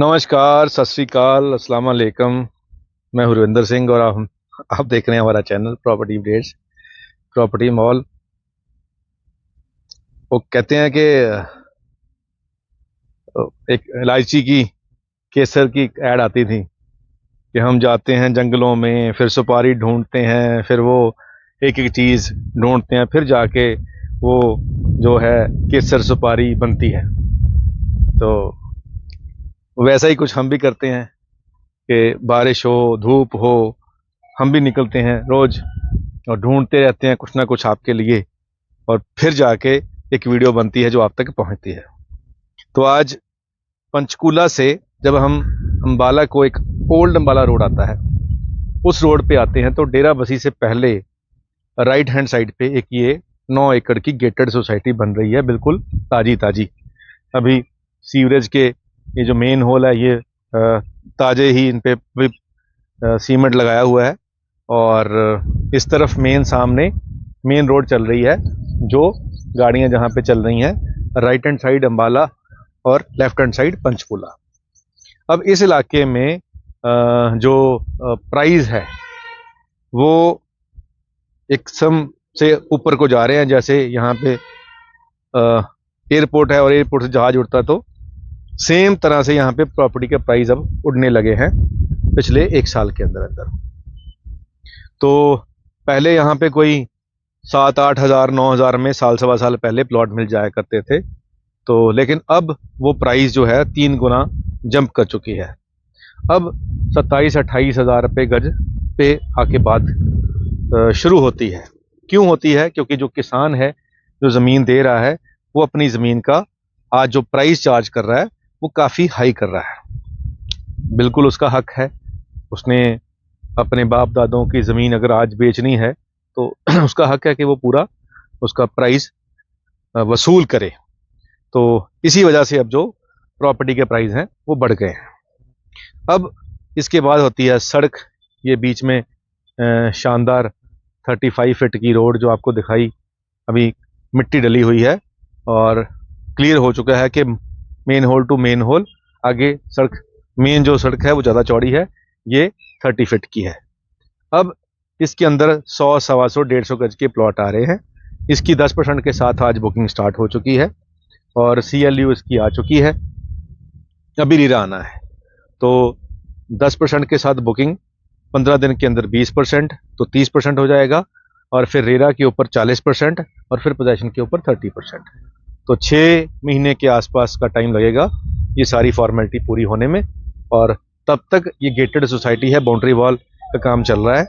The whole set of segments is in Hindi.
नमस्कार, सत श्री अकाल, अस्सलाम वालेकुम। मैं हुरविंदर सिंह और आप देख रहे हैं हमारा channel property updates. Property mall वो कहते हैं कि एक इलायची की केसर की ऐड आती थी कि हम जाते हैं जंगलों में, फिर सुपारी ढूंढते हैं, फिर वो एक एक चीज़ ढूंढते हैं, फिर जाके वो जो है केसर सुपारी बनती है। तो वैसा ही कुछ हम भी करते हैं कि बारिश हो, धूप हो, हम भी निकलते हैं रोज और ढूंढते रहते हैं कुछ ना कुछ आपके लिए, और फिर जाके एक वीडियो बनती है जो आप तक पहुंचती है। तो आज पंचकूला से जब हम अम्बाला को, एक ओल्ड अम्बाला रोड आता है, उस रोड पे आते हैं तो डेरा बसी से पहले राइट हैंड साइड पे एक ये 9 एकड़ की गेटेड सोसाइटी बन रही है, बिल्कुल ताजी ताजी। अभी सीवरेज के ये जो मेन होल है ये ताजे ही इन पे भी सीमेंट लगाया हुआ है, और इस तरफ सामने मेन रोड चल रही है, जो गाड़ियां जहां पे चल रही हैं, राइट हैंड साइड अम्बाला और लेफ्ट हैंड साइड पंचकूला। अब इस इलाके में जो प्राइस है वो एक सम से ऊपर को जा रहे हैं। जैसे यहाँ पे एयरपोर्ट है और एयरपोर्ट से जहाज उड़ता, तो सेम तरह से यहाँ पे प्रॉपर्टी के प्राइस अब उड़ने लगे हैं पिछले 1 साल के अंदर अंदर। तो पहले यहाँ पे कोई 7-8 हज़ार 9 हज़ार में साल सवा साल पहले प्लॉट मिल जाया करते थे, तो लेकिन अब वो प्राइस जो है 3 गुना जंप कर चुकी है। अब 27-28 हज़ार रुपये गज पे आके बात शुरू होती है। क्यों होती है? क्योंकि जो किसान है, जो ज़मीन दे रहा है, वो अपनी ज़मीन का आज जो प्राइस चार्ज कर रहा है वो काफ़ी हाई कर रहा है। बिल्कुल उसका हक है, उसने अपने बाप दादों की ज़मीन अगर आज बेचनी है तो उसका हक है कि वो पूरा उसका प्राइस वसूल करे। तो इसी वजह से अब जो प्रॉपर्टी के प्राइस हैं वो बढ़ गए हैं। अब इसके बाद होती है सड़क। ये बीच में शानदार 35 फीट की रोड जो आपको दिखाई, अभी मिट्टी डली हुई है और क्लियर हो चुका है कि manhole to manhole, आगे सड़क, मेन जो सड़क है वो ज़्यादा चौड़ी है, ये 30 फीट की है। अब इसके अंदर 100, 125, 150 गज के प्लॉट आ रहे हैं। इसकी 10% के साथ आज बुकिंग स्टार्ट हो चुकी है और CLU इसकी आ चुकी है, अभी रीरा आना है। तो 10% के साथ बुकिंग, 15 दिन के अंदर 20%, तो 30% हो जाएगा, और फिर रेरा के ऊपर 40%, और फिर पोजेशन के ऊपर 30%। तो 6 महीने के आसपास का टाइम लगेगा ये सारी फॉर्मेलिटी पूरी होने में। और तब तक ये गेटेड सोसाइटी है, बाउंड्री वॉल का काम चल रहा है,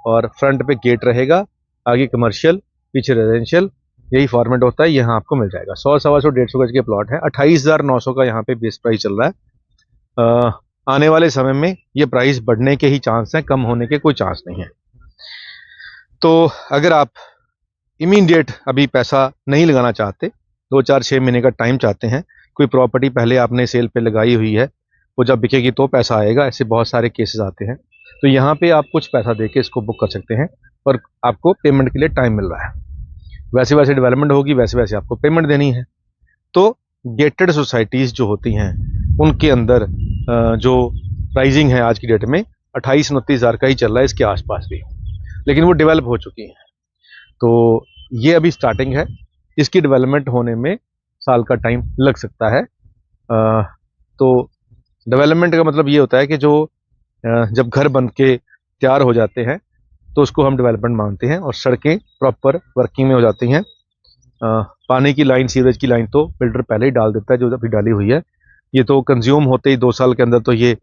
और फ्रंट पे गेट रहेगा, आगे कमर्शियल, पीछे रेजिडेंशियल, यही फॉर्मेट होता है। यहाँ आपको मिल जाएगा 100, 125, 150 गज के प्लॉट है। 28,900 का यहाँ पे बेस प्राइस चल रहा है। आने वाले समय में ये प्राइस बढ़ने के ही चांस हैं, कम होने के कोई चांस नहीं है। तो अगर आप इमीडिएट अभी पैसा नहीं लगाना चाहते, 2-4-6 महीने का टाइम चाहते हैं, कोई प्रॉपर्टी पहले आपने सेल पे लगाई हुई है, वो जब बिकेगी तो पैसा आएगा, ऐसे बहुत सारे केसेस आते हैं, तो यहाँ पे आप कुछ पैसा देके इसको बुक कर सकते हैं और आपको पेमेंट के लिए टाइम मिल रहा है। वैसे वैसे डेवलपमेंट होगी, वैसे वैसे आपको पेमेंट देनी है। तो गेटेड सोसाइटीज़ जो होती हैं उनके अंदर जो प्राइसिंग है आज की डेट में 28-29 हज़ार का ही चल रहा है, इसके आसपास भी, लेकिन वो डेवलप हो चुकी हैं। तो ये अभी स्टार्टिंग है, इसकी डेवलपमेंट होने में साल का टाइम लग सकता है। तो डेवलपमेंट का मतलब ये होता है कि जो जब घर बन के तैयार हो जाते हैं तो उसको हम डेवलपमेंट मानते हैं, और सड़कें प्रॉपर वर्किंग में हो जाती हैं। पानी की लाइन, सीवरेज की लाइन तो बिल्डर पहले ही डाल देता है, जो अभी डाली हुई है। ये तो कंज्यूम होते ही 2 साल के अंदर, तो ये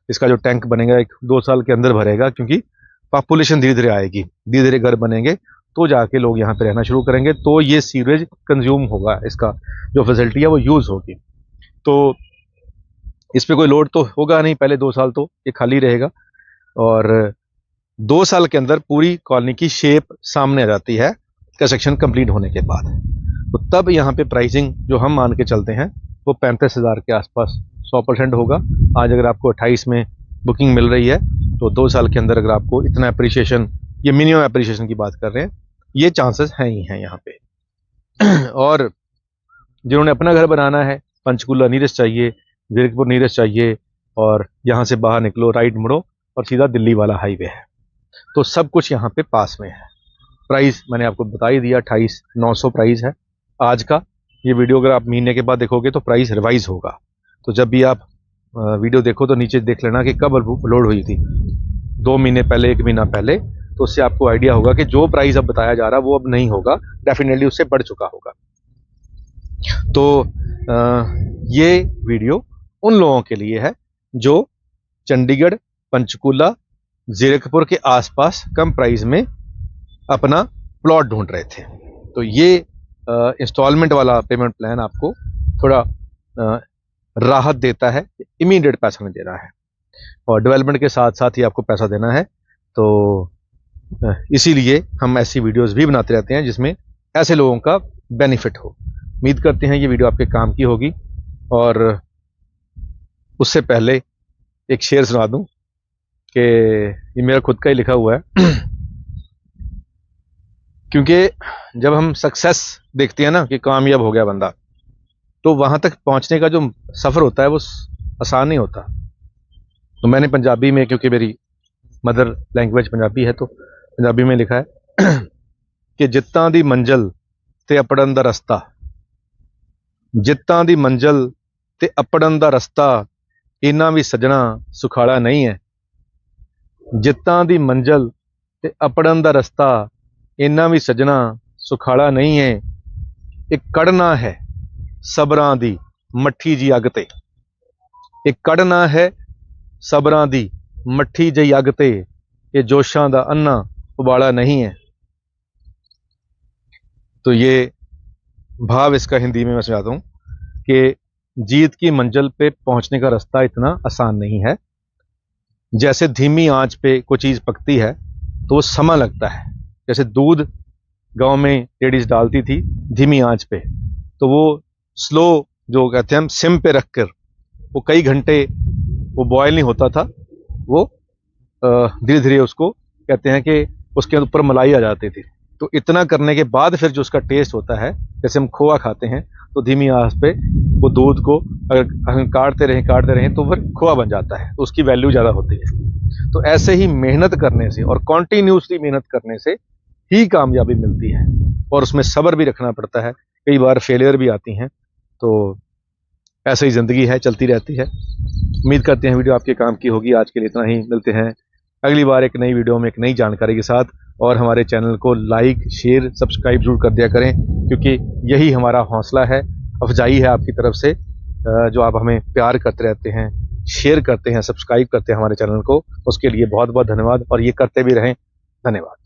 इसका जो टैंक बनेगा 1-2 साल के अंदर भरेगा, क्योंकि पॉपुलेशन धीरे धीरे आएगी, धीरे धीरे घर बनेंगे, तो जाके लोग यहाँ पे रहना शुरू करेंगे, तो ये सीवरेज कंज्यूम होगा, इसका जो फैसिलिटी है वो यूज़ होगी। तो इस पर कोई लोड तो होगा नहीं, पहले 2 साल तो ये खाली रहेगा, और 2 साल के अंदर पूरी कॉलोनी की शेप सामने आ जाती है कंस्ट्रक्शन कंप्लीट होने के बाद। तो तब यहाँ पे प्राइसिंग जो हम मान के चलते हैं वो 35,000 के आसपास 100% होगा। आज अगर आपको 28 में बुकिंग मिल रही है, तो 2 साल के अंदर अगर आपको इतना अप्रिशिएशन, ये मिनिमम अप्रिशिएशन की बात कर रहे हैं, ये चांसेस हैं ही हैं यहाँ पे। और जिन्होंने अपना घर बनाना है, पंचकूला नीरस चाहिए, जीरकपुर नीरस चाहिए, और यहाँ से बाहर निकलो, राइट मुड़ो और सीधा दिल्ली वाला हाईवे है। तो सब कुछ यहाँ पे पास में है। प्राइस मैंने आपको बता ही दिया, 28,900 प्राइस है आज का। ये वीडियो अगर आप महीने के बाद देखोगे तो प्राइस रिवाइज होगा। तो जब भी आप वीडियो देखो तो नीचे देख लेना कि कब अपलोड हुई थी, 2 महीने पहले, 1 महीना पहले। तो उससे आपको आइडिया होगा कि जो प्राइस अब बताया जा रहा है वो अब नहीं होगा, डेफिनेटली उससे बढ़ चुका होगा। तो ये वीडियो उन लोगों के लिए है जो चंडीगढ़, पंचकूला, जीरकपुर के आसपास कम प्राइस में अपना प्लॉट ढूंढ रहे थे। तो ये इंस्टॉलमेंट वाला पेमेंट प्लान आपको थोड़ा राहत देता है, इमीडिएट पैसा नहीं दे रहा है और डेवलपमेंट के साथ साथ ही आपको पैसा देना है। तो इसीलिए हम ऐसी वीडियोस भी बनाते रहते हैं जिसमें ऐसे लोगों का बेनिफिट हो। उम्मीद करते हैं ये वीडियो आपके काम की होगी। और उससे पहले एक शेर सुना दूं कि ये मेरा खुद का ही लिखा हुआ है क्योंकि जब हम सक्सेस देखते हैं ना कि कामयाब हो गया बंदा, तो वहां तक पहुंचने का जो सफर होता है वो आसान नहीं होता। तो मैंने पंजाबी में, क्योंकि मेरी मदर लैंग्वेज पंजाबी है, तो पंजाबी में लिखा है कि जित्तां दी मंजिल ते अपड़न दा रस्ता, जित्तां दी मंजिल ते अपड़न दा रस्ता, इन्ना भी सजना सुखाड़ा नहीं है। जित्तां दी मंजिल ते अपड़न दा रस्ता, इन्ना भी सजना सुखाड़ा नहीं है। एक कड़ना है सबरां दी मट्ठी जी अग ते, एक कड़ना है सबरां दी मट्ठी जी अग ते, ये जोशां दा अन्ना उबाला नहीं है। तो ये भाव इसका हिंदी में मैं समझाता हूं कि जीत की मंजिल पे पहुंचने का रास्ता इतना आसान नहीं है। जैसे धीमी आंच पे कोई चीज पकती है तो वो समय लगता है। जैसे दूध गांव में लेडीज डालती थी धीमी आंच पे, तो वो स्लो, जो कहते हैं हम, सिम पे रखकर वो कई घंटे वो बॉयल नहीं होता था, वो धीरे धीरे उसको कहते हैं कि उसके ऊपर मलाई आ जाती थी। तो इतना करने के बाद फिर जो उसका टेस्ट होता है, जैसे हम खोआ खाते हैं तो धीमी आंच पे वो दूध को अगर काटते रहें तो फिर खोआ बन जाता है, तो उसकी वैल्यू ज़्यादा होती है। तो ऐसे ही मेहनत करने से और कॉन्टिन्यूसली मेहनत करने से ही कामयाबी मिलती है, और उसमें सब्र भी रखना पड़ता है। कई बार फेलियर भी आती हैं। तो ऐसे ही ज़िंदगी है, चलती रहती है। उम्मीद करते हैं वीडियो आपके काम की होगी। आज के लिए इतना ही, मिलते हैं अगली बार एक नई वीडियो में एक नई जानकारी के साथ। और हमारे चैनल को लाइक, शेयर, सब्सक्राइब जरूर कर दिया करें, क्योंकि यही हमारा हौसला है, अफजाई है आपकी तरफ से, जो आप हमें प्यार करते रहते हैं, शेयर करते हैं, सब्सक्राइब करते हैं हमारे चैनल को। उसके लिए बहुत बहुत धन्यवाद, और ये करते भी रहें। धन्यवाद।